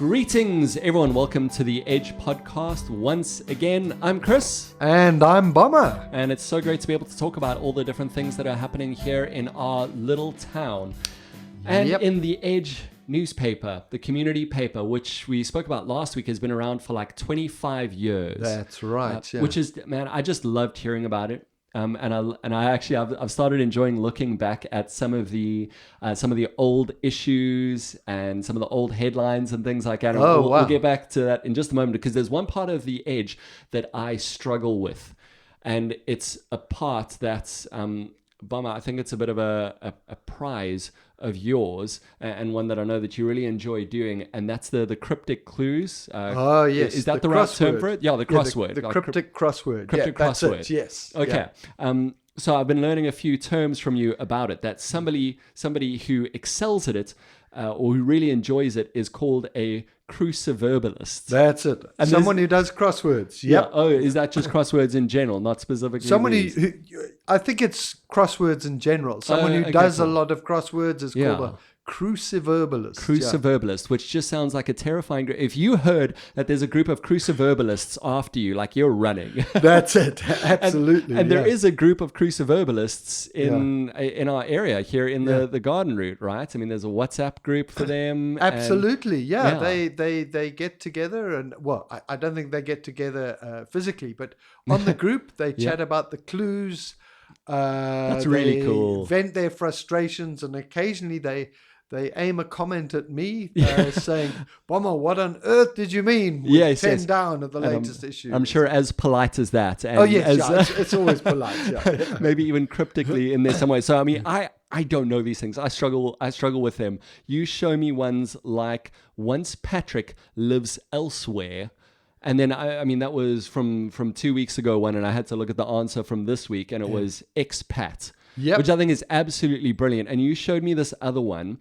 Greetings, everyone. Welcome to the Edge podcast. Once again, I'm Chris. And I'm Bomber. And it's so great to be able to talk about all the different things that are happening here in our little town. And in the Edge newspaper, the community paper, which we spoke about last week, has been around for like 25 years. That's right. Which is, man, I just loved hearing about it. I've started enjoying looking back at some of the old issues and some of the old headlines and things like that. And we'll get back to that in just a moment, because there's one part of the Edge that I struggle with, and it's a part that's Bomber, I think it's a bit of a prize of yours, and one that I know that you really enjoy doing, and that's the cryptic clues. Yes. Is that the right term for it? Yeah, the crossword. The cryptic crossword. Cryptic crossword. That's it, yes. Okay. Yeah. So I've been learning a few terms from you about it. That somebody who excels at it, or who really enjoys it, is called a Cruciverbalist. That's it. And someone who does crosswords. Yep. Yeah. Oh, is that just crosswords in general, not specifically? Somebody who, I think it's crosswords in general. Someone who does a lot of crosswords is called a Cruciverbalist. Cruciverbalist, which just sounds like a terrifying. If you heard that there's a group of Cruciverbalists after you, like, you're running. That's it. Absolutely. And there is a group of Cruciverbalists in our area here in the garden route, right? I mean, there's a WhatsApp group for them. Absolutely. They get together, and I don't think they get together physically, but on the group they chat about the clues. That's really cool. Vent their frustrations, and occasionally they aim a comment at me, saying, "Bomber, what on earth did you mean?" With 10 down at the latest issue. I'm sure as polite as that. And it's always polite. Yeah. Maybe even cryptically in there some way. So I mean, I don't know these things. I struggle with them. You show me ones like "Once Patrick lives elsewhere." And then, I mean, that was from 2 weeks ago one, and I had to look at the answer from this week, and it was expat, which I think is absolutely brilliant. And you showed me this other one,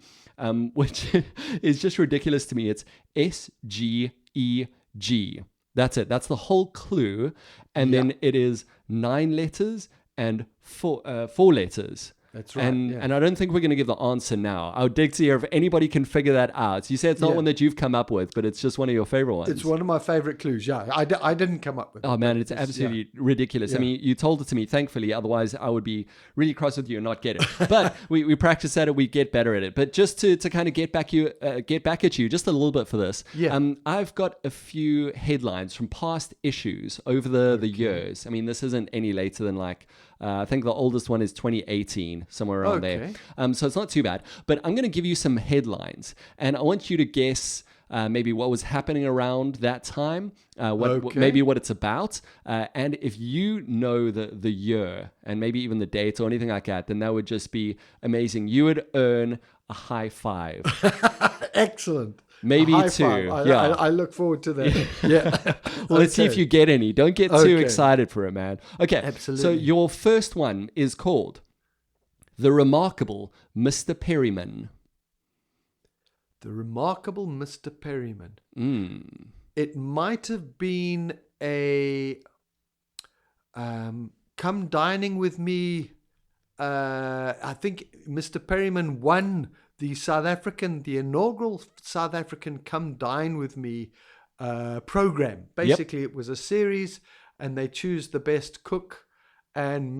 which is just ridiculous to me. It's SGEG. That's it. That's the whole clue. And then it is 9 letters and 4 letters. That's right. And I don't think we're going to give the answer now. I'll dig to hear if anybody can figure that out. You say it's not one that you've come up with, but it's just one of your favorite ones. It's one of my favorite clues. Yeah, I didn't come up with it. Oh, man, it's absolutely ridiculous. Yeah. I mean, you told it to me, thankfully. Otherwise, I would be really cross with you and not get it. But we practice at it. We get better at it. But just to kind of get back at you just a little bit for this. Yeah. I've got a few headlines from past issues over the years. I mean, this isn't any later than like... I think the oldest one is 2018, somewhere around there. So it's not too bad. But I'm going to give you some headlines, and I want you to guess maybe what was happening around that time, maybe what it's about, and if you know the year and maybe even the date or anything like that, then that would just be amazing. You would earn a high five. Excellent. Maybe 2. I look forward to that. Yeah. Well, let's see if you get any. Don't get too excited for it, man. Okay. Absolutely. So your first one is called The Remarkable Mr. Perryman. The Remarkable Mr. Perryman. It might have been a come dining with me. I think Mr. Perryman won the inaugural South African Come Dine With Me program. Basically, it was a series, and they choose the best cook, and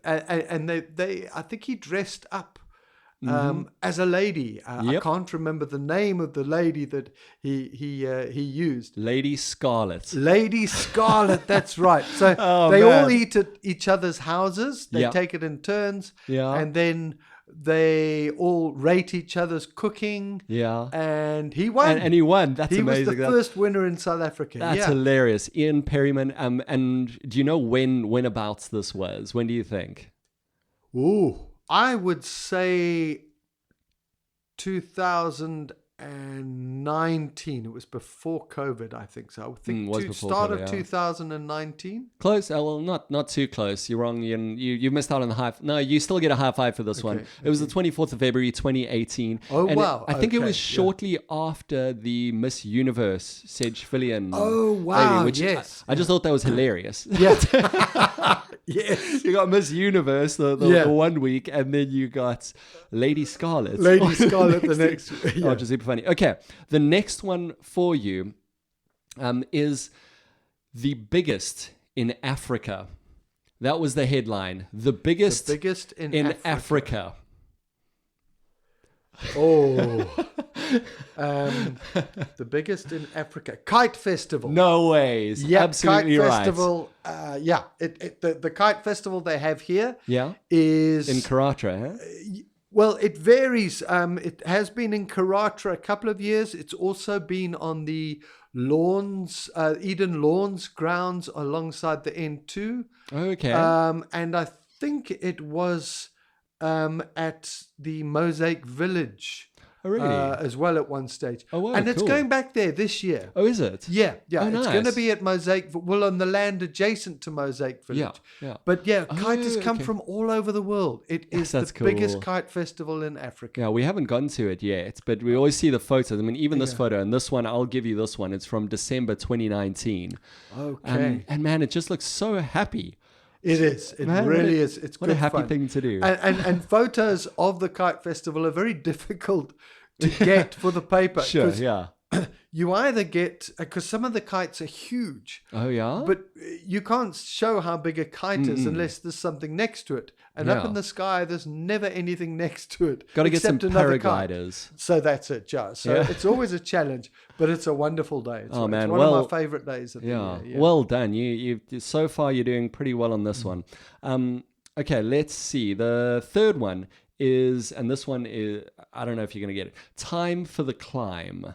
they I think he dressed up as a lady. I can't remember the name of the lady that he used. Lady Scarlet. Lady Scarlet, that's right. So all eat at each other's houses. They take it in turns, and then they all rate each other's cooking. Yeah. And he won. And he won. That's amazing. He was the first winner in South Africa. That's hilarious. Ian Perryman. And do you know when abouts this was? When do you think? Ooh, I would say 2019. It was before COVID, I think so. I think start of 2019. Close. Well, not too close. You're wrong. You missed out on the high. No, you still get a high five for this one. It was the 24th of February, 2018. Oh, and wow. I think it was shortly after the Miss Universe Sedge Fillion. Oh, wow. Which I just thought that was hilarious. Yeah. Yes. You got Miss Universe the 1 week, and then you got Lady Scarlet. Lady Scarlet the next. Oh, just super fun. funny. Okay, the next one for you is the biggest in Africa. That was the headline. The biggest in Africa. Oh, the biggest in Africa. Kite Festival. No ways. Yeah, absolutely Kite right. Festival. The Kite Festival they have here. Yeah. Is in Karatra. Huh? Well, it varies. It has been in Karatra a couple of years. It's also been on the Lawns, Eden Lawns grounds alongside the N2. Okay. And I think it was at the Mosaic Village as well at one stage. Oh, wow, and it's cool. going back there this year. Oh, is it? Yeah. Oh, It's nice. going to be at Mosaic, well, on the land adjacent to Mosaic Village. Yeah. But kiters come from all over the world. It is the cool. biggest kite festival in Africa. Yeah, we haven't gone to it yet, but we always see the photos. I mean, even this photo and this one, I'll give you this one. It's from December 2019. Okay. And man, it just looks so happy. It is. It really is. It's what good a happy fun. thing to do. And photos of the kite festival are very difficult to get for the paper. Sure, yeah. You either get, because some of the kites are huge. Oh, yeah? But you can't show how big a kite is unless there's something next to it. And up in the sky, there's never anything next to it. Got to get some Kite. paragliders. So that's it, Joe. So it's always a challenge, but it's a wonderful day. It's, man. It's one of my favorite days of the year. Yeah. Well done. You so far, you're doing pretty well on this one. Okay, let's see. The third one is, and this one is, I don't know if you're going to get it. Time for the climb.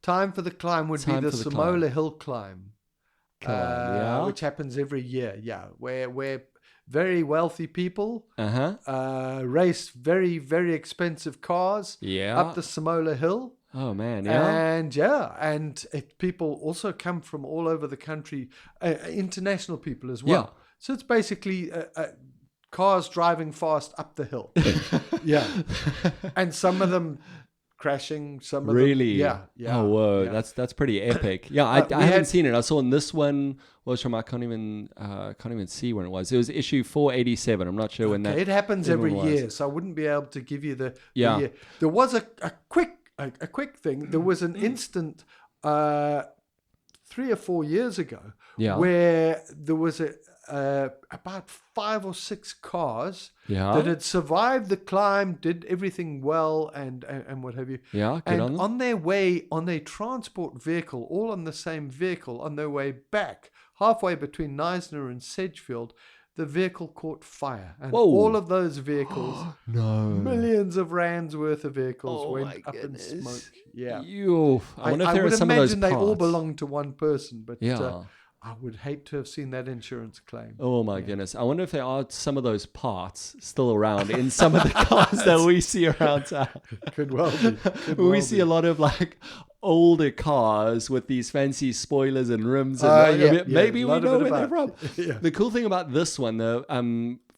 Time for the climb would be the Samola Hill climb, which happens every year. Yeah, where very wealthy people race very, very expensive cars up the Samola Hill. Oh man, yeah, and people also come from all over the country, international people as well. Yeah. So it's basically cars driving fast up the hill. Yeah, and some of them crashing, some of really them, yeah. Oh whoa, yeah. That's pretty epic. Yeah, I haven't seen it. I saw in this one. Well, I can't even see when it was. It was issue 487. I'm not sure when that. It happens every year, so I wouldn't be able to give you the year. There was a quick thing. There was an instant 3 or 4 years ago where there was about 5 or 6 cars that had survived the climb, did everything well, and what have you. Yeah, and on their way, on their transport vehicle, all on the same vehicle, on their way back, halfway between Neisner and Sedgefield, the vehicle caught fire. And all of those vehicles, millions of rands worth of vehicles went up in smoke. Yeah. I wonder if there are some of those parts. I would imagine they all belong to one person, but I would hate to have seen that insurance claim. Oh my goodness. I wonder if there are some of those parts still around in some of the cars that we see around town. Could well be. We see a lot of like older cars with these fancy spoilers and rims. And maybe we know where they're from. The cool thing about this one, though,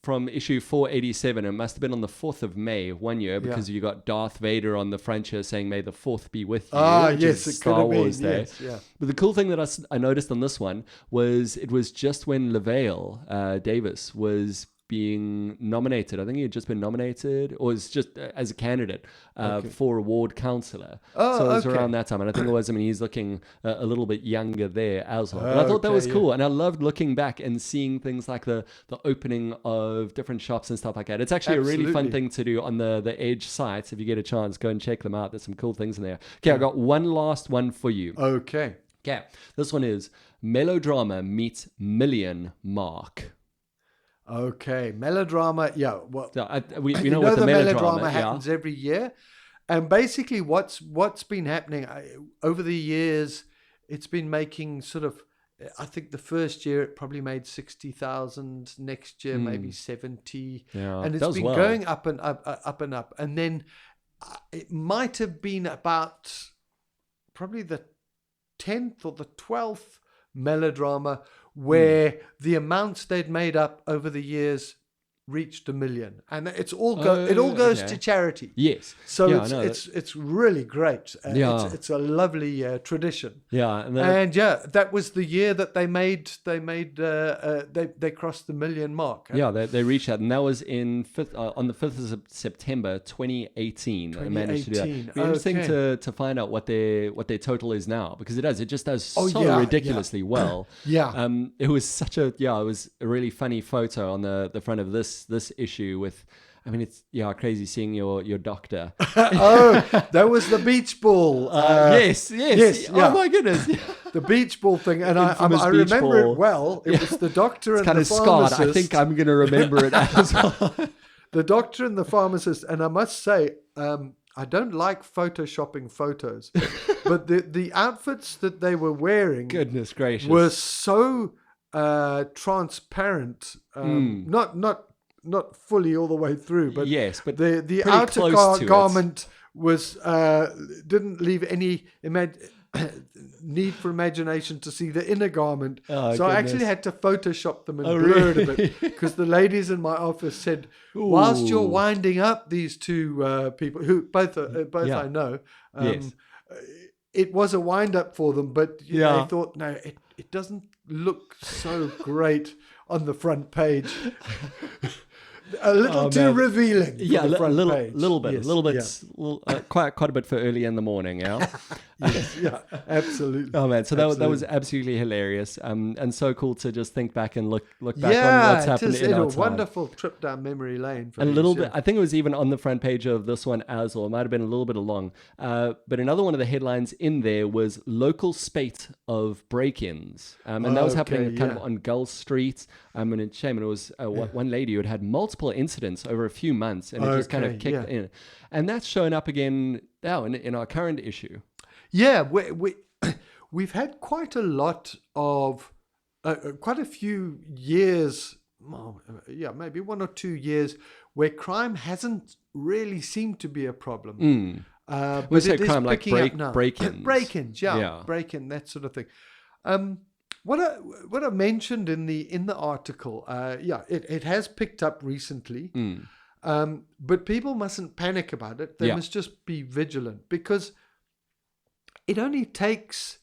from issue 487, it must have been on the 4th of May one year, because you got Darth Vader on the front here saying, "May the 4th be with you." Yes, it Star could have Wars been. Day. Yes, yeah. But the cool thing that I noticed on this one was it was just when LaVale Davis was being nominated. I think he had just been nominated, or was just as a candidate for award counselor. So it was around that time, and I think it was. I mean, he's looking a little bit younger there as well. But I thought that was cool, and I loved looking back and seeing things like the opening of different shops and stuff like that. It's actually a really fun thing to do on the Edge site. If you get a chance, go and check them out. There's some cool things in there. Okay, I got one last one for you. Okay, this one is melodrama meets million mark. Okay, melodrama. Yeah, well, we know what the melodrama happens every year, and basically, what's been happening over the years, it's been making sort of. I think the first year it probably made 60,000. Next year maybe 70, and it's been going up and up and up, and then it might have been about probably the 10th or the 12th melodrama where the amounts they'd made up over the years reached 1 million, and it all goes to charity. Yes. So it's really great. It's a lovely tradition. Yeah, and that was the year that they crossed the 1 million mark. Yeah, they reached that, and that was on the 5th of September 2018. They managed to do that. It'd be interesting to find out what their total is now, because it just does ridiculously well. It was it was a really funny photo on the front of this issue with, I mean, it's crazy seeing your doctor. That was the beach ball. Yes. Oh my goodness. The beach ball thing, and I remember it well. It was the doctor and the pharmacist. Kind of scarred. I think I'm going to remember it as well. The doctor and the pharmacist, and I must say, I don't like photoshopping photos, but the outfits that they were wearing, goodness gracious, were so transparent. Not fully all the way through, but the outer garment was didn't leave any need for imagination to see the inner garment. So I actually had to Photoshop them and blur it a bit, because the ladies in my office said, whilst you're winding up these two people, who both I know, it was a wind up for them, but they thought, no, it doesn't look so great on the front page. A little too revealing. Yeah, a little bit, quite a bit for early in the morning. Yeah, absolutely. Oh man, so that was absolutely hilarious, and so cool to just think back and look back on what's happened in our time. A wonderful trip down memory lane. A little bit. I think it was even on the front page of this one as well. It might have been a little bit along, but another one of the headlines in there was local spate of break-ins, and that was happening kind of on Gull Street. And it's shame. And it was one lady who had multiple incidents over a few months, and it just kind of kicked in. And that's shown up again now in our current issue. Yeah, we've had quite a lot of, quite a few years, maybe 1 or 2 years, where crime hasn't really seemed to be a problem. We but say it crime is like picking up now. break-ins. Break-ins, break-in, that sort of thing. What I mentioned in the article, it has picked up recently, but people mustn't panic about it. They must just be vigilant, because it only takes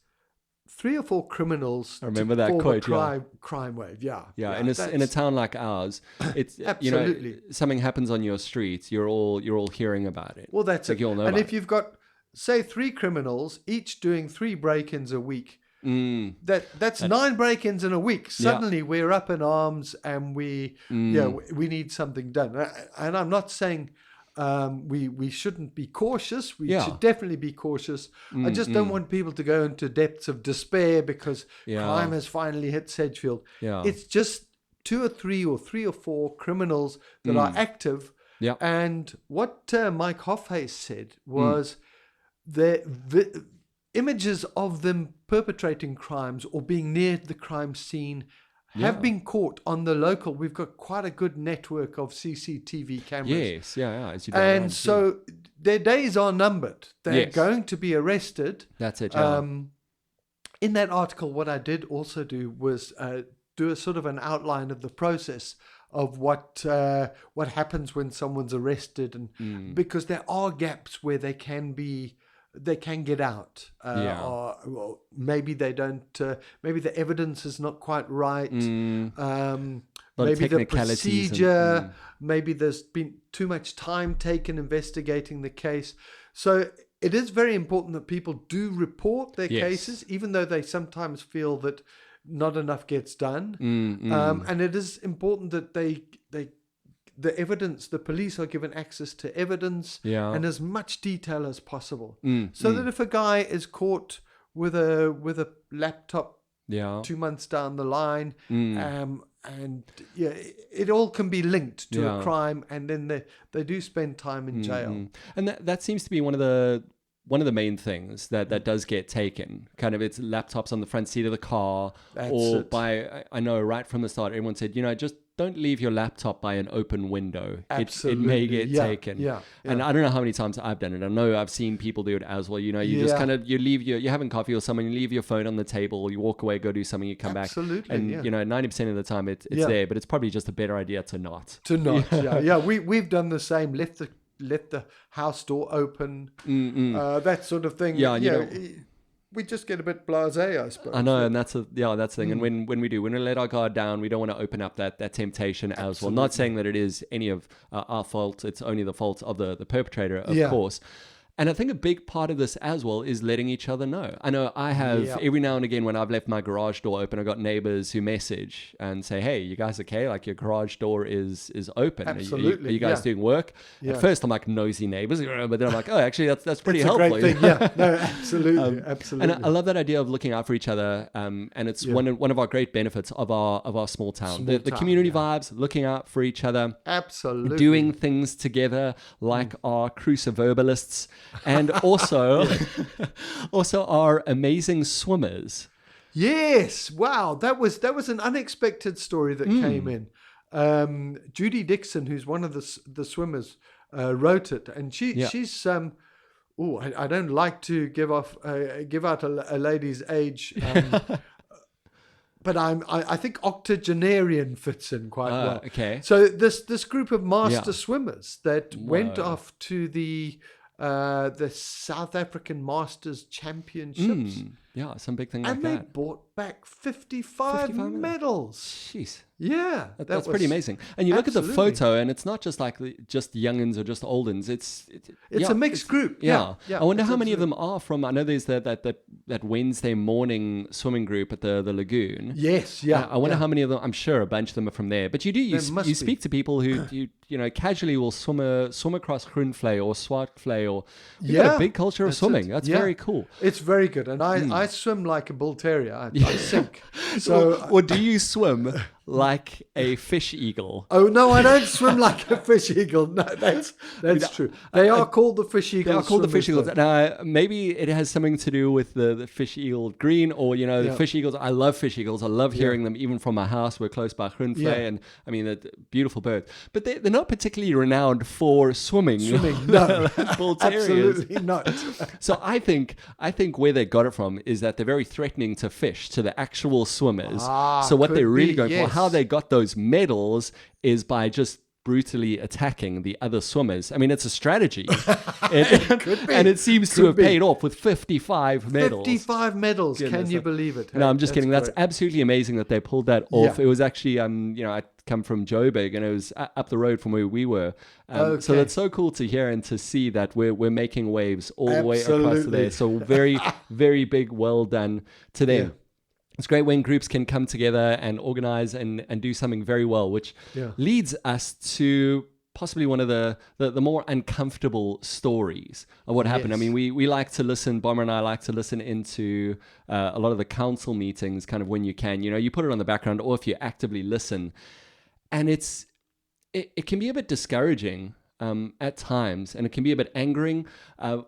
3 or 4 criminals to form a crime wave. In a town like ours, it's absolutely, something happens on your street, you're all hearing about it. Well, that's it. You'll know. And if you've got, say, 3 criminals each doing 3 break-ins a week, that's 9 break-ins in a week. Suddenly we're up in arms, and we need something done. And I'm not saying we shouldn't be cautious. We should definitely be cautious. I just don't want people to go into depths of despair because crime has finally hit Sedgefield. It's just 2 or 3 or 4 criminals that are active. And what Mike Hofface said was the images of them perpetrating crimes or being near the crime scene have been caught on the local. We've got quite a good network of CCTV cameras. Yes, and so their days are numbered. They're going to be arrested. That's it. In that article, what I did also do was do a sort of an outline of the process of what happens when someone's arrested, and because there are gaps where they can get out, or maybe they don't. Maybe the evidence is not quite right. Maybe the procedure. Maybe there's been too much time taken investigating the case. So it is very important that people do report their cases, even though they sometimes feel that not enough gets done. And it is important that the evidence, the police are given access to evidence and as much detail as possible, so that if a guy is caught with a laptop 2 months down the line, it all can be linked to a crime, and then they do spend time in jail. And that seems to be one of the main things that does get taken. Kind of, it's laptops on the front seat of the car, I know right from the start, everyone said, don't leave your laptop by an open window. Absolutely. It may get taken. Yeah. And I don't know how many times I've done it. I know I've seen people do it as well. You know, you just kind of, you're having coffee or something, you leave your phone on the table, you walk away, go do something, you come back. And, you know, 90% of the time it's there, but it's probably just a better idea to not. Yeah. We've done the same. Let the house door open, that sort of thing. Yeah, you know, we just get a bit blasé, I suppose. I know, and that's the thing. And when we let our guard down, we don't want to open up that temptation as well. Not saying that it is any of our fault. It's only the fault of the perpetrator, of course. And I think a big part of this as well is letting each other know. I know I have every now and again when I've left my garage door open, I've got neighbors who message and say, hey, you guys okay? Like your garage door is open. Absolutely. Are you guys doing work? At first I'm like nosy neighbors, but then I'm like, oh, actually that's pretty it's helpful. A great thing. Yeah, no, absolutely. And I love that idea of looking out for each other. And it's one of our great benefits of our small town. The community vibes, looking out for each other. Absolutely. Doing things together like our Cruciverbalists. And also our amazing swimmers. Yes, wow, that was an unexpected story that came in. Judy Dixon, who's one of the swimmers, wrote it, and she's I don't like to give out a lady's age. But I think octogenarian fits in quite well. Okay. So this group of master swimmers that went off to the South African Masters Championships. Yeah, some big thing like that. And they brought back 55 medals. Jeez. Yeah. That's pretty amazing. And you look at the photo, and it's not just like just youngins or just oldins. It's a mixed group. Yeah. I wonder how many of them are from, I know there's that Wednesday morning swimming group at the lagoon. Yes, yeah. I wonder how many of them, I'm sure a bunch of them are from there. But you speak to people who you know, casually will swim across Groenvlei or Swartvlei, or we've got a big culture of swimming. That's very cool. It's very good. And I swim like a bull terrier. I sink. So, or do you swim like a fish eagle? Oh no, I don't swim like a fish eagle. No, that's true. They are called the fish eagles. They are called the fish eagles. Now, maybe it has something to do with the fish eagle green, or you know, the fish eagles. I love fish eagles. I love hearing them, even from my house. We're close by Groenvlei, and I mean, they're beautiful birds. But they're not particularly renowned for swimming. No, bull terriers. Absolutely not. So I think where they got it from is that they're very threatening to fish, to the actual swimmers. So what they're really going for, how they got those medals, is by just brutally attacking the other swimmers. I mean, it's a strategy. And it seems to have paid off with 55 medals. 55 medals. Can you believe it? No, I'm just kidding. That's absolutely amazing that they pulled that off. It was actually, you know, I come from Joburg, and it was up the road from where we were. So it's so cool to hear and to see that we're making waves all the way across there. So very, very big well done to them. It's great when groups can come together and organize and do something very well, which leads us to possibly one of the more uncomfortable stories of what happened. I mean, we like to listen, Bomber and I like to listen into a lot of the council meetings kind of when you can. You know, you put it on the background, or if you actively listen. And it can be a bit discouraging at times, and it can be a bit angering.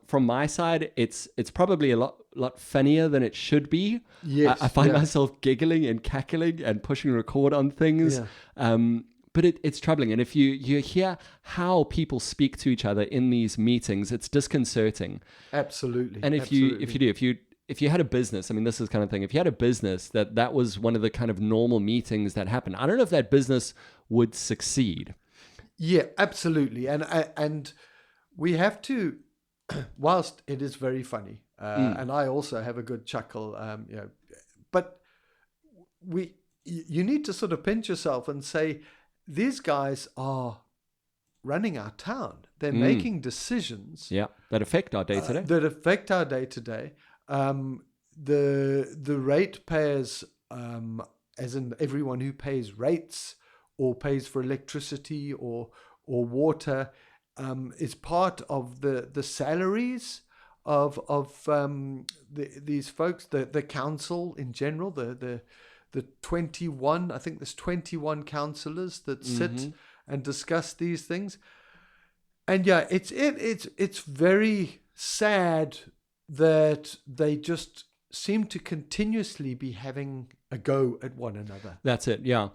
From my side, it's probably a lot funnier than it should be. Yes, I find myself giggling and cackling and pushing record on things. But it's troubling. And if you hear how people speak to each other in these meetings, it's disconcerting. Absolutely. And if you had a business, I mean, this is the kind of thing, if you had a business that was one of the kind of normal meetings that happen, I don't know if that business would succeed. Yeah, absolutely. And we have to, whilst it is very funny, and I also have a good chuckle, you know, but you need to sort of pinch yourself and say, these guys are running our town. They're making decisions. That affect our day-to-day. The ratepayers, as in everyone who pays rates or pays for electricity or water, is part of the salaries of these folks. The council in general, the 21, I think there's 21 councillors that sit and discuss these things. And it's very sad that they just seem to continuously be having a go at one another. That's it, yeah.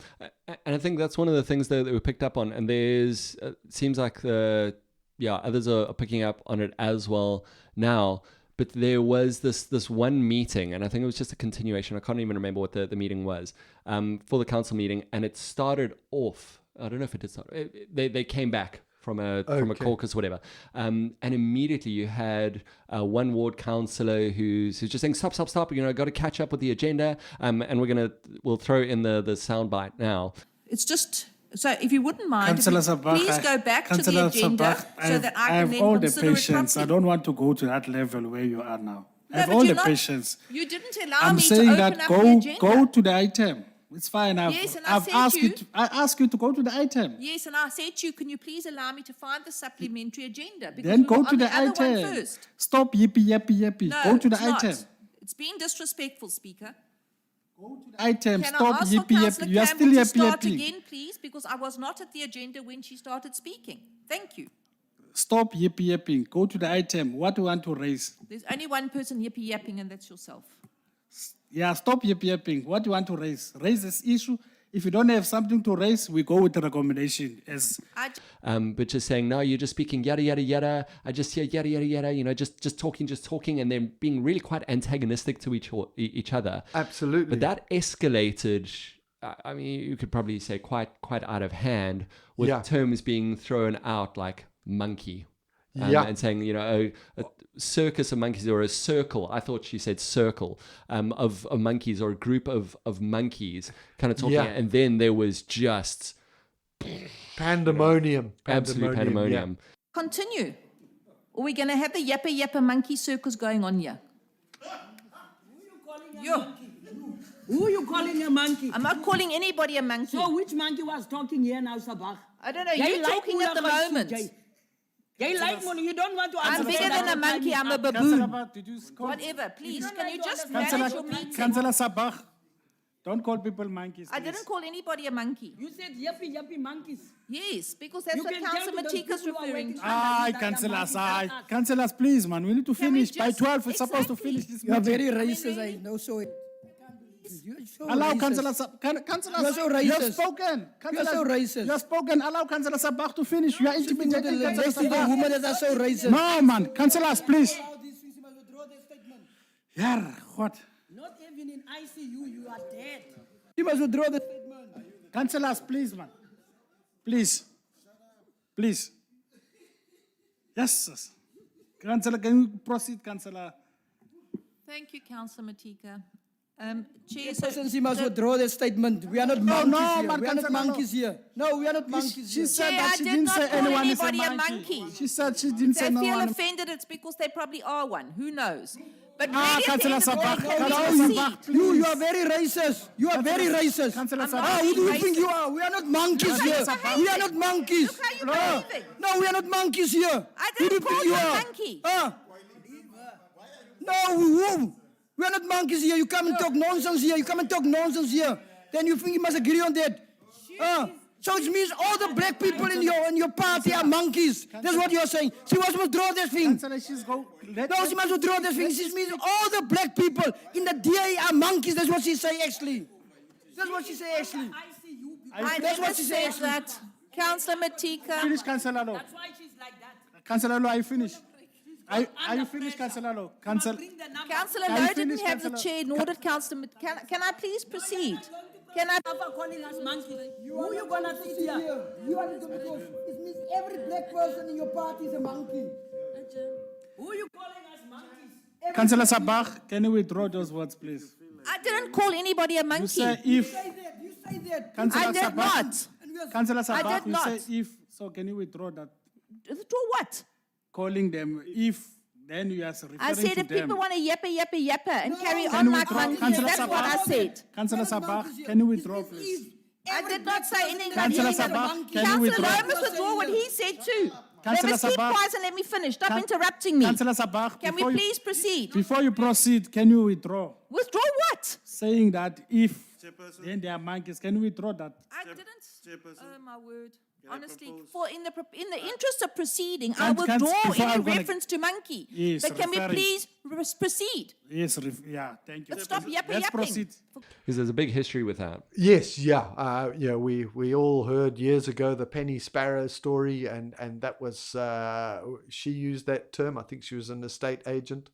And I think that's one of the things that we picked up on. And there's, seems like others are picking up on it as well now. But there was this one meeting, and I think it was just a continuation. I can't even remember what the meeting was, for the council meeting. And it started off, I don't know if it did start, they came back from a caucus, whatever. And immediately you had one ward councillor who's just saying, stop, got to catch up with the agenda. And we'll throw in the soundbite now. It's just, so if you wouldn't mind, please go back to the Councillor agenda Sabah, so that I can have then all the consider it patience. I properly. don't want to go to that level where you are now. I No, have but all you're the not- patience. You didn't allow I'm me to saying open that up the agenda. go to the item. It's fine. Yes, and I I've said asked you- I asked you to go to the item. Yes, and I said to you, can you please allow me to find the supplementary agenda? Because Then we were go on to the other one item. first. Stop yippee. No, Go to the it's not. item. It's being disrespectful, Speaker. Go to the item. Can Stop I ask for yippee. Councillor You are Campbell still to start yippee. again, please? Because I was not at the agenda when she started speaking. Thank you. Stop yippee. Go to the item. What do you want to raise? There's only one person yapping, and that's yourself. Yeah, stop yippee. What do you want to raise? Raise this issue. If you don't have something to raise, we go with the recommendation. But just saying, no, you're just speaking yada. I just hear yada, just talking, and then being really quite antagonistic to each other. Absolutely. But that escalated, I mean, you could probably say quite out of hand, with terms being thrown out like monkey. And saying, a circus of monkeys, or a circle. I thought she said circle of monkeys, or a group of monkeys kind of talking. And then there was just Pandemonium. absolute pandemonium. Continue. Or we're going to have the yappa monkey circus going on here. Who are you calling a monkey? I'm not calling anybody a monkey. So which monkey was talking here now, Sabah? I don't know. You're talking at the moment. You like money. You don't want to I'm answer. bigger than a monkey. I'm a Councillor baboon. Sabah, did you call? Whatever. Please, don't can like you to just understand. manage your meeting? Councillor Sabah, don't call people monkeys. I please. didn't call anybody a monkey. You said yappy monkeys. Yes, because that's You what can tell Councillor to those Matika's people who are referring waiting to. for- Aye, councillors, councillors, please, man. We need to Can we finish. By just- 12, we're supposed to Exactly. finish this You are meeting. very racist. really? I know so. You're so Allow racist. Councillor Councillors, You are so you have racist. spoken. You are so racist. You have spoken. Allow Councillor Sabah to finish. You are intimidating The Councillor rest of the Sabah. women that are so racist. No, man. Councillors, please. Yeah, what? Not even in ICU, you are dead. You must withdraw the statement. Councillors, please, man. Please. Please. Yes. Councillor, can you proceed, Councillor? Thank you, Councillor Matika. Chair, She must withdraw the statement. We are not No, monkeys no, here. man, We are not Councillor, no. monkeys here. No, we are not monkeys She here. said Chair, that I she did didn't not say call anyone is a anybody a monkey. monkey. She said she didn't say they no feel one. offended, it's because they probably are one. Who knows? But Ah, really, Councillor at the end Sabah, of the day, Councillor we Sabah, proceed. You are very racist. You are very racist. Councillor I'm Sabah. not Who do you being think you racist. are? We are not monkeys Look how here. you're behaving. We are not monkeys. Look how you're No. behaving. No, we are not monkeys here. I Who do didn't you call think you you a are? monkey. No, who? We are not monkeys here. You come and talk nonsense here. You come and talk nonsense here. Then you think you must agree on that. So it means all the black people in your party are monkeys. That's what you're saying. She must withdraw this thing. Councillor, she's go. No, she must withdraw this thing. She means all the black people in the DA are monkeys. That's what she say actually. That's what she say actually. ICU. I That's never what she said said. that. Councillor Matika. Finish, Councillor Law. That's why she's like that. Councillor Law, are you finished? Are you finished, Councillor Law? Councillor. Bring the number. Councillor Can you Lowe didn't finish, have the Councillor? chair, nor did Councillor Can I please proceed? Can I? Papa calling us monkeys. Who you gonna sit here? You are because it means every black person in your party is a monkey. Who you calling us monkeys? Councillor Sabah, can you withdraw those words, please? I didn't call anybody a You monkey. say if. You say that. Councillor I did Sabah, not. Councillor Sabah, I did you not. say if. So can you withdraw that? Withdraw what? Calling them if, then you are referring I said to if them. people want to yappa and carry Can on you like withdraw? monkeys, Councillor that's what I Sabah? said. Councillor Sabah, can you withdraw, please? I did not say anything about Councillor anything. Sabah, can you Councillor withdraw? Lowe must withdraw what he said too. Let Councillor me keep Sabah. quiet and let me finish. Stop Can- interrupting me. Councillor Sabah, Can we please proceed? before you proceed, can you withdraw? Withdraw what? Saying that if then they are monkeys, can you withdraw that? I didn't. Oh my word. Honestly, in the interest of proceeding, I Can't- withdraw before any I'm gonna- reference to monkey. Yes, But can we referring. please proceed? Yes, thank you. Let's stop Let's yapping. proceed. Because there's a big history with that. Yes, yeah. We all heard years ago the Penny Sparrow story, and that was she used that term. I think she was an estate agent.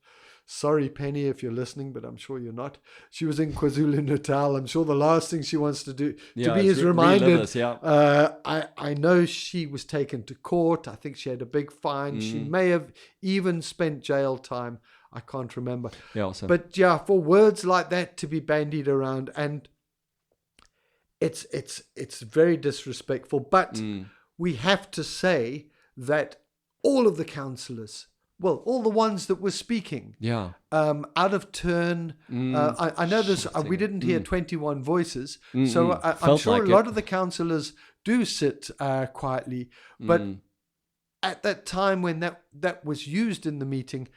Sorry, Penny, if you're listening, but I'm sure you're not. She was in KwaZulu-Natal. I'm sure the last thing she wants to do is reminded. relive this, yeah. I know she was taken to court. I think she had a big fine. She may have even spent jail time. I can't remember. Yeah, awesome. But yeah, for words like that to be bandied around, and it's very disrespectful. But we have to say that all of the councillors, well, all the ones that were speaking, Yeah. out of turn. I know this. We didn't hear 21 voices, so I'm Felt sure like a lot it. of the councillors do sit quietly. But at that time when that was used in the meeting,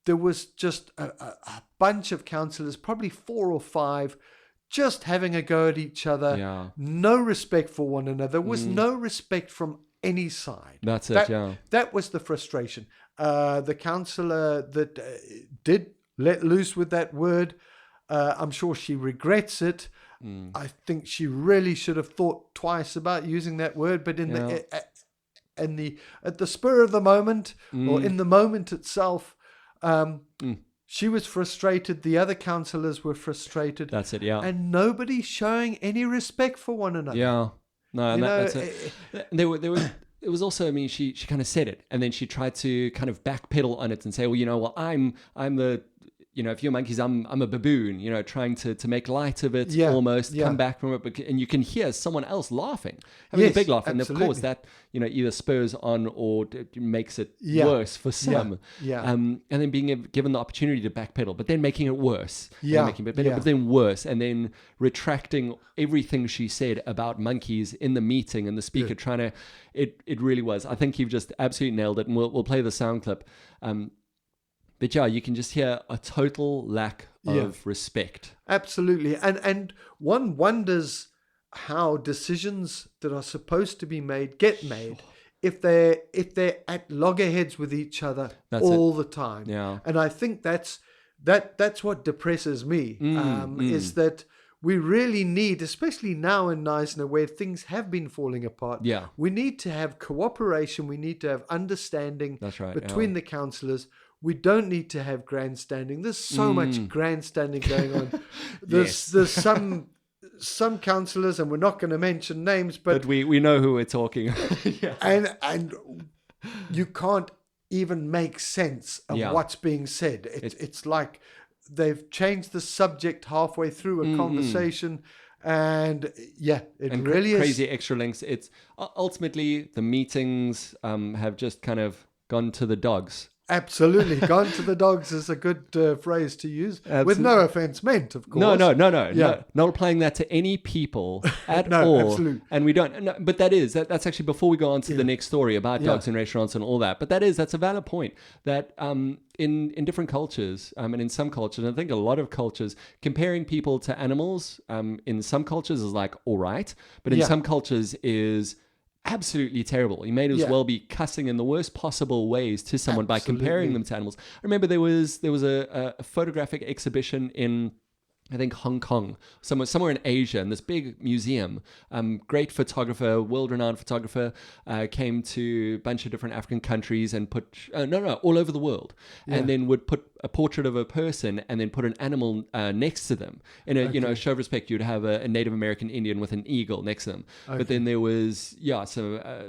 there was just a bunch of councillors, probably 4 or 5, just having a go at each other. Yeah. No respect for one another. There was no respect from any side. That's it, yeah. That was the frustration. The councillor that did let loose with that word, I'm sure she regrets it. I think she really should have thought twice about using that word. But at the spur of the moment, or in the moment itself, she was frustrated. The other councillors were frustrated. That's it, yeah. And nobody showing any respect for one another. Yeah. No, and You know, that's it. There was. It was also, I mean, she kind of said it, and then she tried to kind of backpedal on it and say, well, I'm the, if you're monkeys, I'm a baboon, trying to make light of it, almost come back from it, and you can hear someone else laughing, having a big laugh, and of course that either spurs on or makes it worse for some, and then being given the opportunity to backpedal, but then making it worse, but then worse, and then retracting everything she said about monkeys in the meeting, and the speaker trying to, it really was. I think you've just absolutely nailed it, and we'll play the sound clip. But yeah, you can just hear a total lack of respect. Absolutely. And one wonders how decisions that are supposed to be made get made if they're at loggerheads with each other all the time. Yeah. And I think that's what depresses me, is that we really need, especially now in Knysna where things have been falling apart, we need to have cooperation, we need to have understanding between the councillors. We don't need to have grandstanding. There's so much grandstanding going on. There's some councillors, and we're not going to mention names, but we know who we're talking. and you can't even make sense of what's being said. It's like they've changed the subject halfway through a conversation. And it really is crazy extra links. It's ultimately the meetings have just kind of gone to the dogs. Absolutely. Gone to the dogs is a good phrase to use. Absolutely. With no offense meant, of course. No. Yeah. Not applying that to any people at No, all. absolutely. And we don't. No, but that's actually before we go on to the next story about dogs in restaurants and all that. But that's a valid point that in different cultures and in some cultures, and I think a lot of cultures, comparing people to animals in some cultures is like all right, but in some cultures is absolutely terrible. You may as well be cussing in the worst possible ways to someone by comparing them to animals. I remember there was a photographic exhibition in, I think, Hong Kong, somewhere in Asia, in this big museum. Great photographer, world-renowned photographer, came to a bunch of different African countries and put all over the world, and then would put a portrait of a person and then put an animal next to them. In a show of respect, you'd have a Native American Indian with an eagle next to them. Okay. But then there was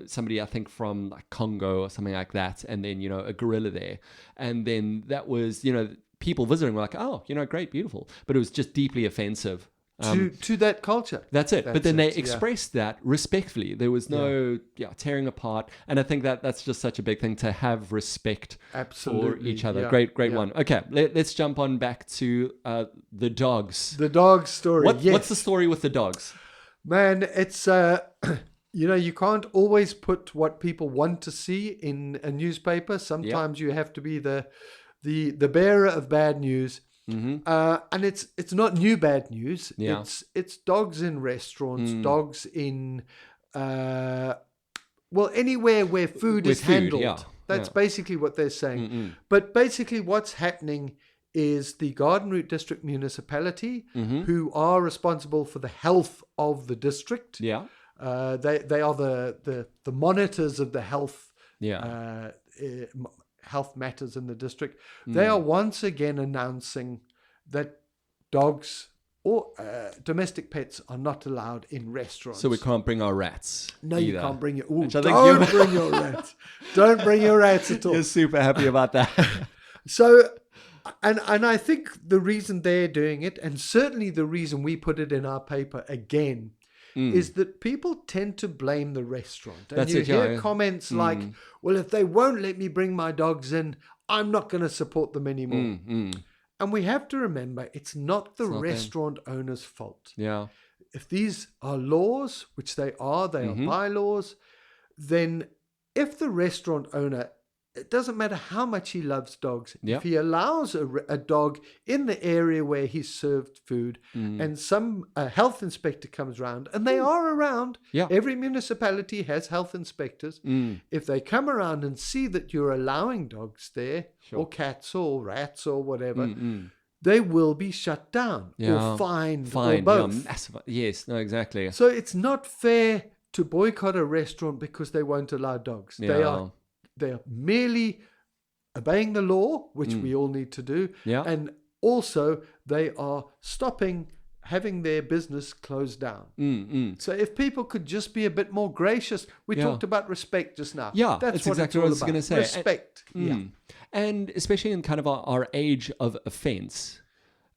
somebody I think from like Congo or something like that, and then a gorilla there, and then that was people visiting were like, oh, great, beautiful. But it was just deeply offensive. To that culture. But then they expressed that respectfully. There was no tearing apart. And I think that's just such a big thing, to have respect for each other. Yeah. Great one. Okay, let's jump on back to the dogs. The dog story. What's the story with the dogs? Man, it's you can't always put what people want to see in a newspaper. Sometimes you have to be the bearer of bad news. Mm-hmm. And it's not new bad news. It's dogs in restaurants, dogs in Well, anywhere where food With is food, handled. yeah, That's yeah. basically what they're saying. But basically what's happening is the Garden Route District Municipality, who are responsible for the health of the district. Yeah. They are the monitors of the health Yeah. health matters in the district. They are once again announcing that dogs or domestic pets are not allowed in restaurants. So we can't bring our rats. No, either. you can't bring your. Ooh, Which I think don't bring your rats. Don't bring your rats at all. You're super happy about that. So, and I think the reason they're doing it, and certainly the reason we put it in our paper again, is that people tend to blame the restaurant. And That's you it, yeah. hear comments like, well, if they won't let me bring my dogs in, I'm not going to support them anymore. And we have to remember, it's not the restaurant owner's fault. Yeah. If these are laws, which they are bylaws, then if the restaurant owner, it doesn't matter how much he loves dogs, Yep. if he allows a dog in the area where he's served food and some health inspector comes around, and they are around, Yeah. every municipality has health inspectors, if they come around and see that you're allowing dogs there, or cats or rats or whatever, they will be shut down or fined or both. Yeah, massive. Yes, no, exactly. So it's not fair to boycott a restaurant because they won't allow dogs. Yeah. They are merely obeying the law, which we all need to do. Yeah. And also they are stopping having their business closed down. So if people could just be a bit more gracious, we talked about respect just now. Yeah, that's it's what exactly it's all what I was about. going to say. Respect. And especially in kind of our age of offense,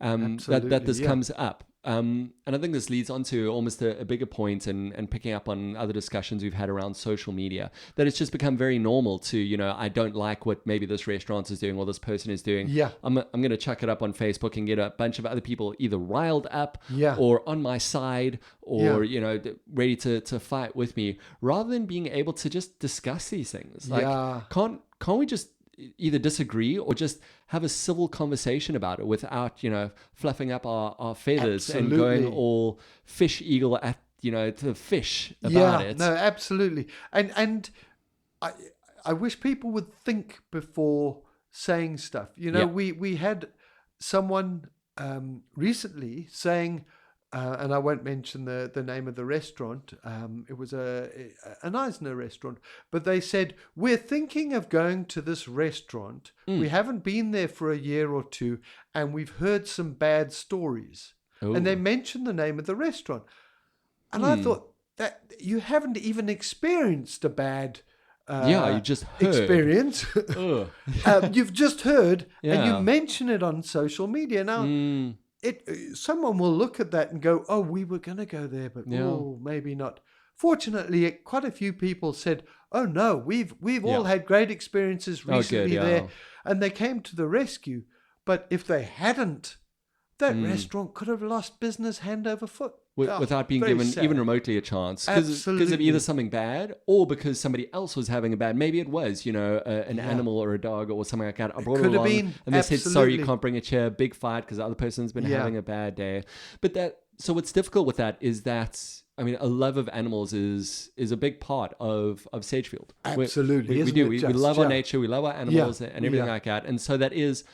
Absolutely, that this yeah. comes up. And I think this leads on to almost a bigger point and picking up on other discussions we've had around social media, that it's just become very normal to, I don't like what maybe this restaurant is doing or this person is doing. Yeah. I'm going to chuck it up on Facebook and get a bunch of other people either riled up Yeah. or on my side or, ready to fight with me, rather than being able to just discuss these things. Like, Yeah. can't we just either disagree or just have a civil conversation about it without, fluffing up our feathers and going Absolutely. all fish eagle at, the fish about it. No, absolutely. And I wish people would think before saying stuff. Yeah. We had someone recently saying, and I won't mention the name of the restaurant. It was an Eisner restaurant, but they said, we're thinking of going to this restaurant. We haven't been there for a year or two, and we've heard some bad stories. Ooh. And they mentioned the name of the restaurant. And I thought that you haven't even experienced a bad You just heard. experience. Ugh. You've just heard, and Yeah. you mention it on social media. Now, someone will look at that and go, oh, we were going to go there, but maybe not. Fortunately, quite a few people said, oh no, we've all had great experiences recently there, and they came to the rescue. But if they hadn't, that restaurant could have lost business hand over foot. Without being very given sad. even remotely a chance, because of Absolutely. either something bad or because somebody else was having a bad. Maybe it was, an animal or a dog or something like that. I brought it could have along, been. and they said, "Sorry, you Absolutely. can't bring a chair." Big fight because the other person's been Yeah. having a bad day. But so what's difficult with that is that, I mean, a love of animals is a big part of Sagefield. Absolutely, we isn't do. it We just? love our Yeah. nature. We love our animals and everything Yeah. like that. And so that is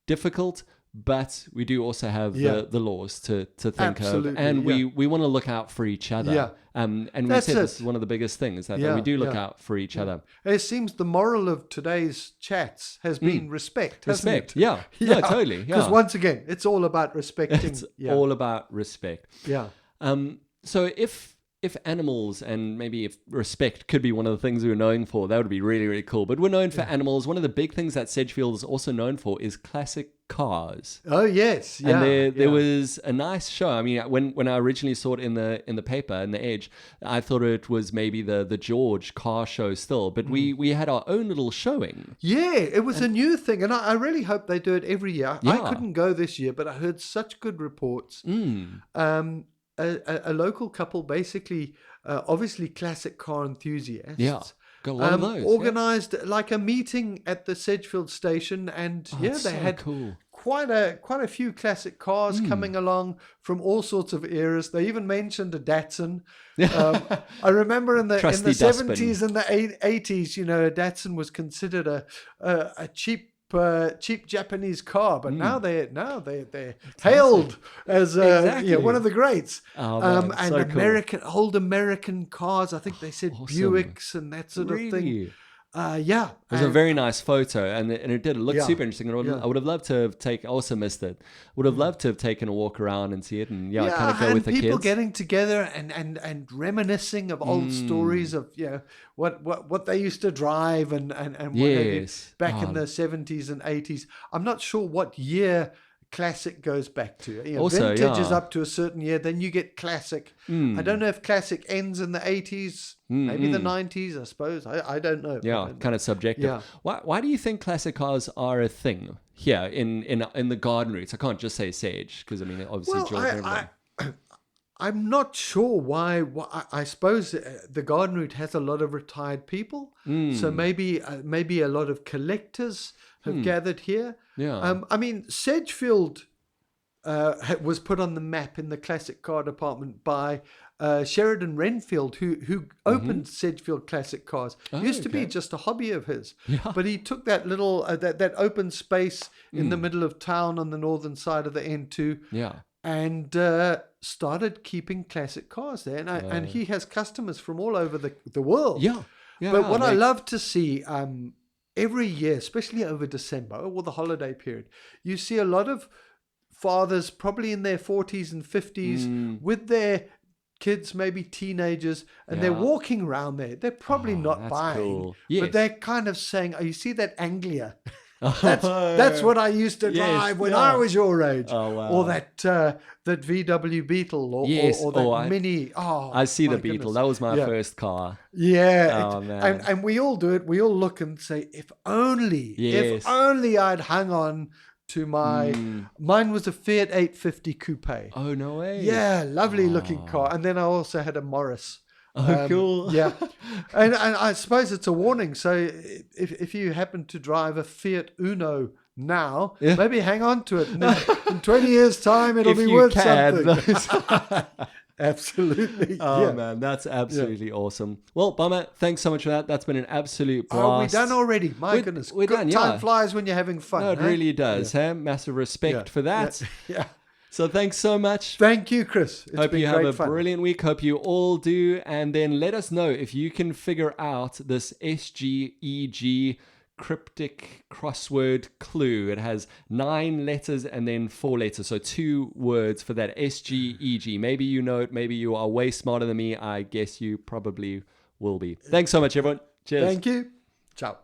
difficult. But we do also have the laws to think Absolutely, of, and yeah. we want to look out for each other. Yeah. And we That's said this it. is one of the biggest things that Yeah, we do look yeah. out for each other. It seems the moral of today's chats has been respect. hasn't Respect, it? yeah. No, totally, Because yeah. once again, it's all about respecting. It's yeah. all about respect. yeah. So if animals and maybe if respect could be one of the things we were known for, that would be really, really cool. But we're known for animals. One of the big things that Sedgefield is also known for is classic cars. Oh yes. Yeah. And there yeah. was a nice show. I mean, when I originally saw it in the paper, in the Edge, I thought it was maybe the George car show still. But we had our own little showing. Yeah, it was a new thing, and I really hope they do it every year. I Yeah. couldn't go this year, but I heard such good reports. A local couple, basically, obviously classic car enthusiasts. Yeah. Got a lot of those. Organized like a meeting at the Sedgefield station, and Oh, yeah, it's they so had cool. quite a few classic cars coming along from all sorts of eras. They even mentioned a Datsun. I remember in the Trusty 70s and the 80s, a Datsun was considered a cheap Japanese car, but now they're hailed as Exactly. one of the greats. Oh, man, And so cool. old American cars. I think they said Buicks and that sort of thing. Really? Yeah, It was a very nice photo, and it did. It looked Yeah. super interesting. I would have loved to have I also missed it. Would have loved to have taken a walk around and see it, and kind of go and with the people kids. getting together and reminiscing of old stories of what they used to drive and what have you Yes. back in the 70s and 80s. I'm not sure what year classic goes back to. Also, vintage is yeah. up to a certain year, then you get classic. I don't know if classic ends in the 80s, maybe the 90s, I suppose. I don't know. Yeah, kind of subjective. Yeah. Why do you think classic cars are a thing here in the garden routes? I can't just say Sage because I mean obviously Well, George and everyone. I'm not sure why. I suppose the garden route has a lot of retired people, so maybe a lot of collectors have gathered here. Yeah. I mean, Sedgefield was put on the map in the classic car department by Sheridan Renfield, who opened Sedgefield Classic Cars. Used to be okay. just a hobby of his, Yeah. but he took that little that open space in the middle of town on the northern side of the N2. Yeah. And started keeping classic cars there, and he has customers from all over the world. Yeah. Yeah. But what I love to see every year, especially over December or the holiday period, you see a lot of fathers, probably in their 40s and 50s, with their kids, maybe teenagers, and they're walking around there. They're probably not that's buying, cool. Yes. but they're kind of saying, "Oh, you see that Anglia? That's what I used to drive when I was your age." Oh, wow. Or that VW Beetle, or that Mini. Oh, I see my the Beetle. goodness. That was my Yeah. first car. Yeah, Oh, man. and we all do it. We all look and say, if only I'd hung on to mine was a Fiat 850 Coupe. Oh no way. Yeah, lovely looking car. And then I also had a Morris. Oh, cool. Yeah, and I suppose it's a warning. So if you happen to drive a Fiat Uno now, maybe hang on to it. And in 20 years' time, it'll If be you worth can. something. Absolutely. Oh yeah. man, that's absolutely awesome. Well, Bummer, thanks so much for that. That's been an absolute blast. Are we done already? My goodness. We're done, Time yeah. flies when you're having fun. No, it huh? really does. Huh? Massive respect for that. Yeah. So thanks so much. Thank you, Chris. It's Hope been you have great a fun. brilliant week. Hope you all do. And then let us know if you can figure out this SGEG cryptic crossword clue. It has 9 letters and then 4 letters. So 2 words for that SGEG. Maybe you know it. Maybe you are way smarter than me. I guess you probably will be. Thanks so much, everyone. Cheers. Thank you. Ciao.